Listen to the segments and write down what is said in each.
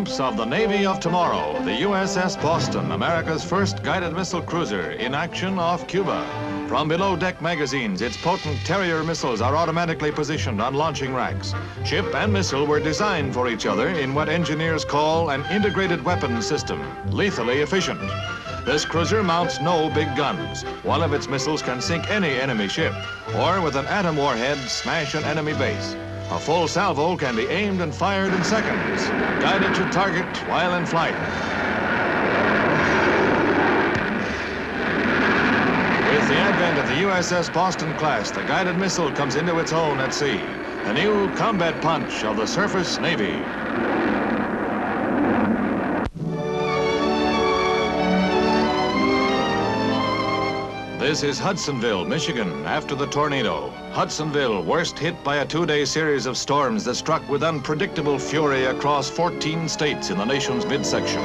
glimpse of the Navy of tomorrow, the USS Boston, America's first guided missile cruiser, in action off Cuba. From below-deck magazines, its potent Terrier missiles are automatically positioned on launching racks. Ship and missile were designed for each other in what engineers call an integrated weapons system, lethally efficient. This cruiser mounts no big guns. One of its missiles can sink any enemy ship, or with an atom warhead, smash an enemy base. A full salvo can be aimed and fired in seconds, guided to target while in flight. With the advent of the USS Boston class, the guided missile comes into its own at sea. The new combat punch of the surface Navy. This is Hudsonville, Michigan, after the tornado. Hudsonville, worst hit by a two-day series of storms that struck with unpredictable fury across 14 states in the nation's midsection.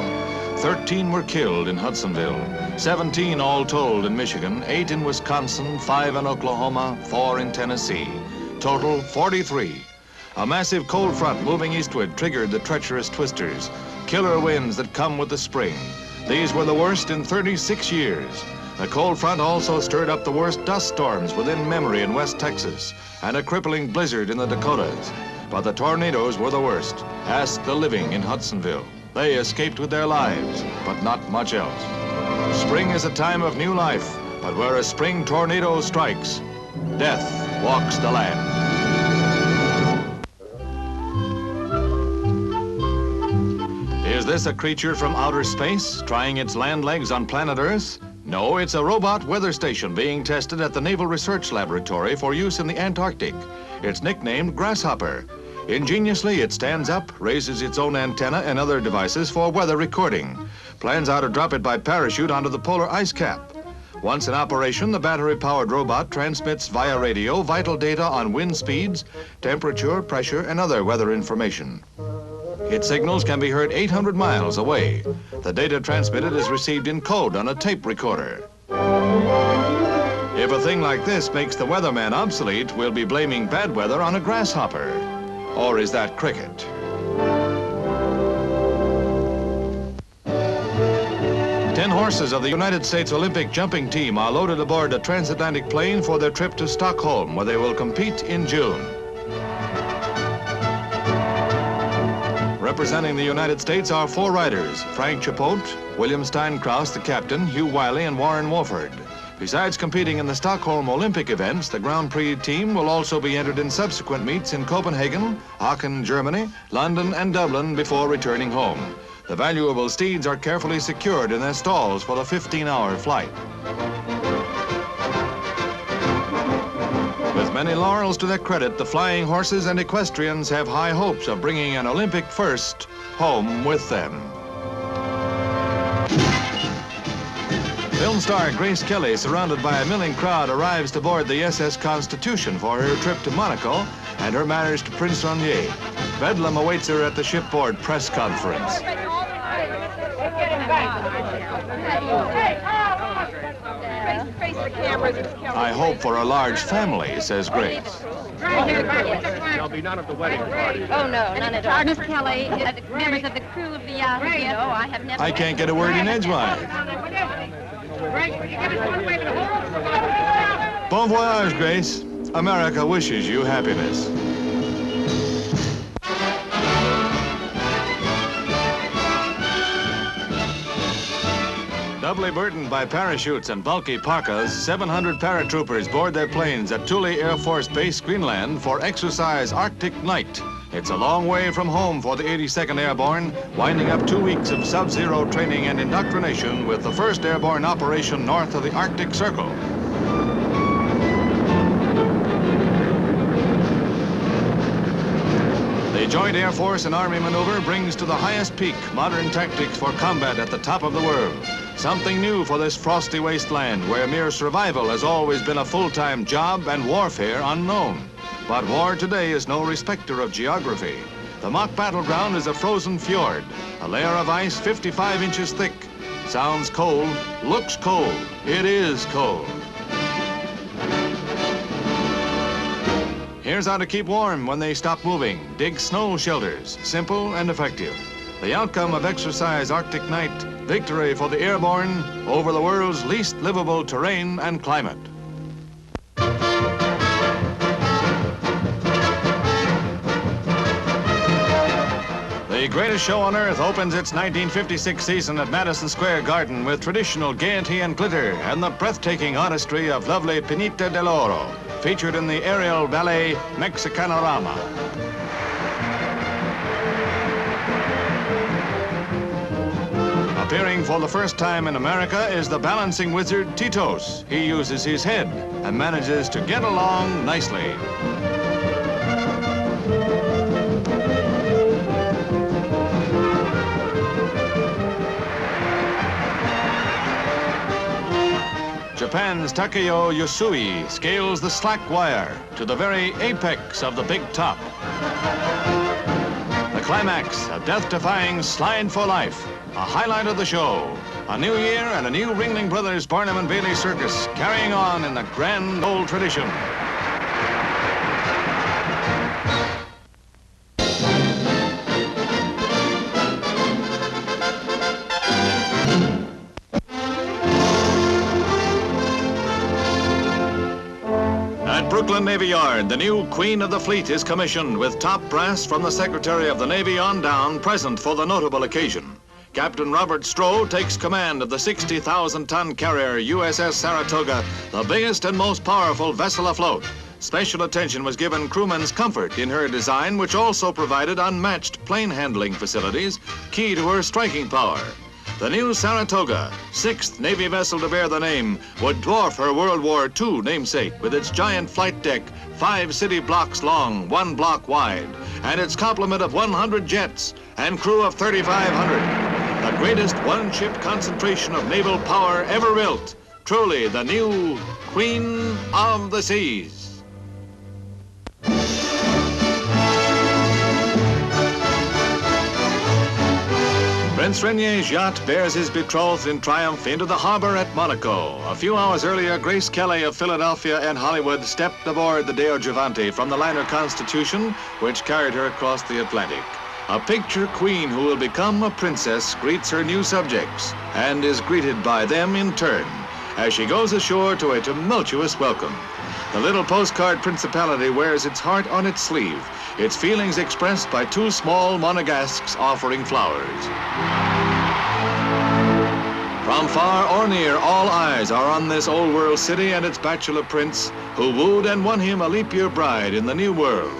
13 were killed in Hudsonville, 17 all told in Michigan, 8 in Wisconsin, 5 in Oklahoma, 4 in Tennessee. Total 43. A massive cold front moving eastward triggered the treacherous twisters, killer winds that come with the spring. These were the worst in 36 years. The cold front also stirred up the worst dust storms within memory in West Texas and a crippling blizzard in the Dakotas. But the tornadoes were the worst. Ask the living in Hudsonville. They escaped with their lives, but not much else. Spring is a time of new life, but where a spring tornado strikes, death walks the land. Is this a creature from outer space trying its land legs on planet Earth? No, it's a robot weather station being tested at the Naval Research Laboratory for use in the Antarctic. It's nicknamed Grasshopper. Ingeniously, it stands up, raises its own antenna and other devices for weather recording. Plans are to drop it by parachute onto the polar ice cap. Once in operation, the battery-powered robot transmits via radio vital data on wind speeds, temperature, pressure, and other weather information. Its signals can be heard 800 miles away. The data transmitted is received in code on a tape recorder. If a thing like this makes the weatherman obsolete, we'll be blaming bad weather on a grasshopper. Or is that cricket? Ten horses of the United States Olympic jumping team are loaded aboard a transatlantic plane for their trip to Stockholm, where they will compete in June. Representing the United States are 4 riders: Frank Chapote, William Stein-Krause, the captain, Hugh Wiley, and Warren Wolford. Besides competing in the Stockholm Olympic events, the Grand Prix team will also be entered in subsequent meets in Copenhagen, Aachen, Germany, London, and Dublin before returning home. The valuable steeds are carefully secured in their stalls for the 15-hour flight. With many laurels to their credit, the flying horses and equestrians have high hopes of bringing an Olympic first home with them. Film star Grace Kelly, surrounded by a milling crowd, arrives to board the SS Constitution for her trip to Monaco and her marriage to Prince Rainier. Bedlam awaits her at the shipboard press conference. I hope for a large family, says Grace. There'll be none of the wedding party. Oh, no, none at all. Miss Kelly, members of the crew of the yacht. No, I have never... I can't get a word in edgewise. Bon voyage, Grace. America wishes you happiness. Doubly burdened by parachutes and bulky parkas, 700 paratroopers board their planes at Thule Air Force Base, Greenland, for exercise Arctic Night. It's a long way from home for the 82nd Airborne, winding up 2 weeks of sub-zero training and indoctrination with the 1st Airborne operation north of the Arctic Circle. The Joint Air Force and Army maneuver brings to the highest peak modern tactics for combat at the top of the world. Something new for this frosty wasteland where mere survival has always been a full-time job and warfare unknown. But war today is no respecter of geography. The mock battleground is a frozen fjord, a layer of ice 55 inches thick. Sounds cold, looks cold. It is cold. Here's how to keep warm when they stop moving. Dig snow shelters, simple and effective. The outcome of exercise Arctic night, victory for the airborne over the world's least livable terrain and climate. The greatest show on earth opens its 1956 season at Madison Square Garden with traditional gaiety and glitter and the breathtaking artistry of lovely Pinita del Oro, featured in the aerial ballet Mexicanorama. Appearing for the first time in America is the balancing wizard Titos. He uses his head and manages to get along nicely. Japan's Takeo Yosui scales the slack wire to the very apex of the big top. The climax, a death-defying slide for life, a highlight of the show. A new year and a new Ringling Brothers Barnum and Bailey circus carrying on in the grand old tradition. At Brooklyn Navy Yard, the new Queen of the Fleet is commissioned with top brass from the Secretary of the Navy on down, present for the notable occasion. Captain Robert Stroh takes command of the 60,000-ton carrier USS Saratoga, the biggest and most powerful vessel afloat. Special attention was given crewmen's comfort in her design, which also provided unmatched plane handling facilities, key to her striking power. The new Saratoga, sixth Navy vessel to bear the name, would dwarf her World War II namesake with its giant flight deck, 5 city blocks long, 1 block wide, and its complement of 100 jets and crew of 3,500. The greatest one-ship concentration of naval power ever built. Truly the new Queen of the Seas. Prince Rainier's yacht bears his betrothed in triumph into the harbor at Monaco. A few hours earlier, Grace Kelly of Philadelphia and Hollywood stepped aboard the Deo Gigante from the liner Constitution, which carried her across the Atlantic. A picture queen who will become a princess greets her new subjects and is greeted by them in turn as she goes ashore to a tumultuous welcome. The little postcard principality wears its heart on its sleeve, its feelings expressed by 2 small monegasques offering flowers. From far or near, all eyes are on this old world city and its bachelor prince, who wooed and won him a leap year bride in the new world.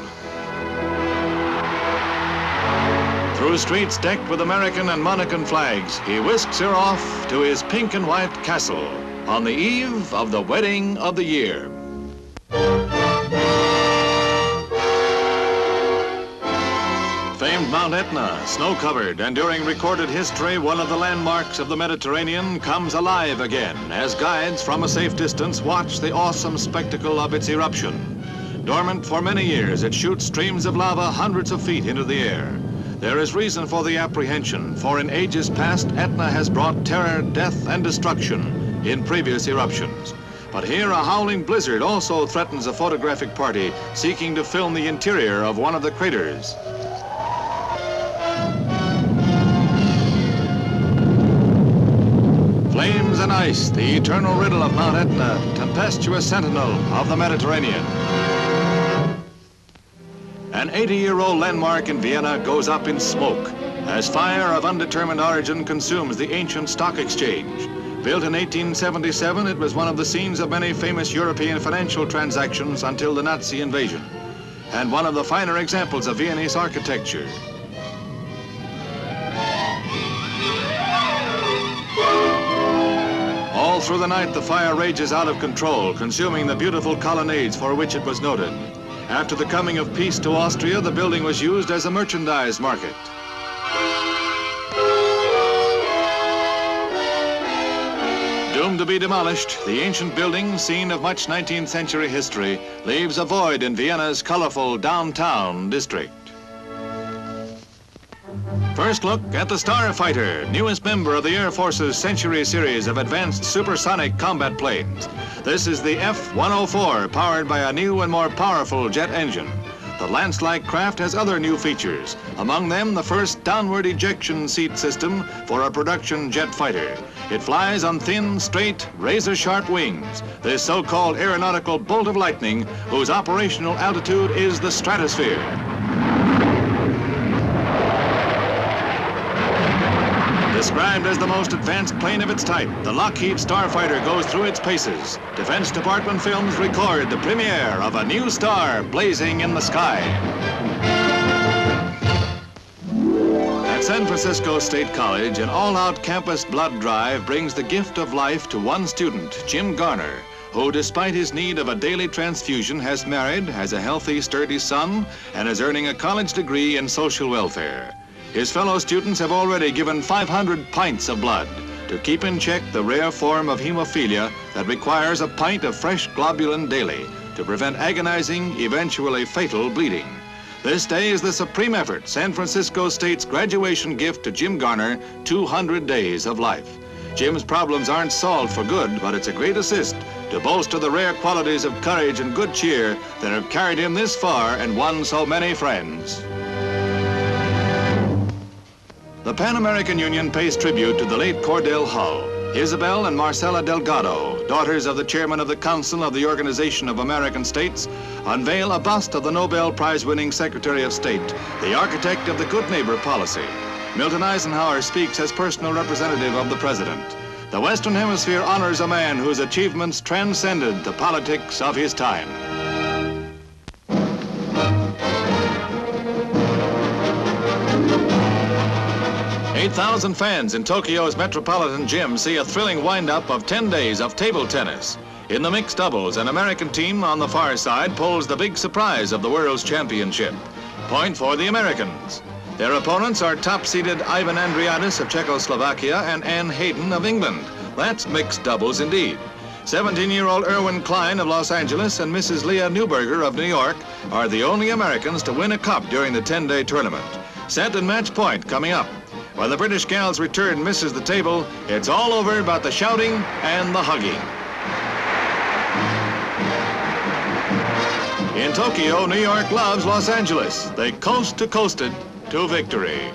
Through streets decked with American and Monacan flags, he whisks her off to his pink and white castle on the eve of the wedding of the year. Famed Mount Etna, snow-covered, and during recorded history, one of the landmarks of the Mediterranean, comes alive again as guides from a safe distance watch the awesome spectacle of its eruption. Dormant for many years, it shoots streams of lava hundreds of feet into the air. There is reason for the apprehension, for in ages past, Etna has brought terror, death, and destruction in previous eruptions. But here, a howling blizzard also threatens a photographic party seeking to film the interior of one of the craters. Flames and ice, the eternal riddle of Mount Etna, tempestuous sentinel of the Mediterranean. An 80-year-old landmark in Vienna goes up in smoke as fire of undetermined origin consumes the ancient stock exchange. Built in 1877, it was one of the scenes of many famous European financial transactions until the Nazi invasion, and one of the finer examples of Viennese architecture. All through the night, the fire rages out of control, consuming the beautiful colonnades for which it was noted. After the coming of peace to Austria, the building was used as a merchandise market. Doomed to be demolished, the ancient building, scene of much 19th century history, leaves a void in Vienna's colorful downtown district. First look at the Starfighter, newest member of the Air Force's Century series of advanced supersonic combat planes. This is the F-104, powered by a new and more powerful jet engine. The Lance-like craft has other new features, among them the first downward ejection seat system for a production jet fighter. It flies on thin, straight, razor-sharp wings, this so-called aeronautical bolt of lightning whose operational altitude is the stratosphere. Described as the most advanced plane of its type, the Lockheed Starfighter goes through its paces. Defense Department films record the premiere of a new star blazing in the sky. At San Francisco State College, an all-out campus blood drive brings the gift of life to one student, Jim Garner, who, despite his need of a daily transfusion, has married, has a healthy, sturdy son, and is earning a college degree in social welfare. His fellow students have already given 500 pints of blood to keep in check the rare form of hemophilia that requires a pint of fresh globulin daily to prevent agonizing, eventually fatal bleeding. This day is the supreme effort, San Francisco State's graduation gift to Jim Garner, 200 days of life. Jim's problems aren't solved for good, but it's a great assist to bolster the rare qualities of courage and good cheer that have carried him this far and won so many friends. The Pan American Union pays tribute to the late Cordell Hull. Isabel and Marcela Delgado, daughters of the chairman of the Council of the Organization of American States, unveil a bust of the Nobel Prize-winning Secretary of State, the architect of the Good Neighbor policy. Milton Eisenhower speaks as personal representative of the president. The Western Hemisphere honors a man whose achievements transcended the politics of his time. 8,000 fans in Tokyo's Metropolitan Gym see a thrilling wind-up of 10 days of table tennis. In the mixed doubles, an American team on the far side pulls the big surprise of the World's Championship. Point for the Americans. Their opponents are top-seeded Ivan Andriadis of Czechoslovakia and Ann Hayden of England. That's mixed doubles indeed. 17-year-old Erwin Klein of Los Angeles and Mrs. Leah Newberger of New York are the only Americans to win a cup during the 10-day tournament. Set and match point coming up. When the British gal's return misses the table, it's all over but the shouting and the hugging. In Tokyo, New York loves Los Angeles. They coast to coasted to victory.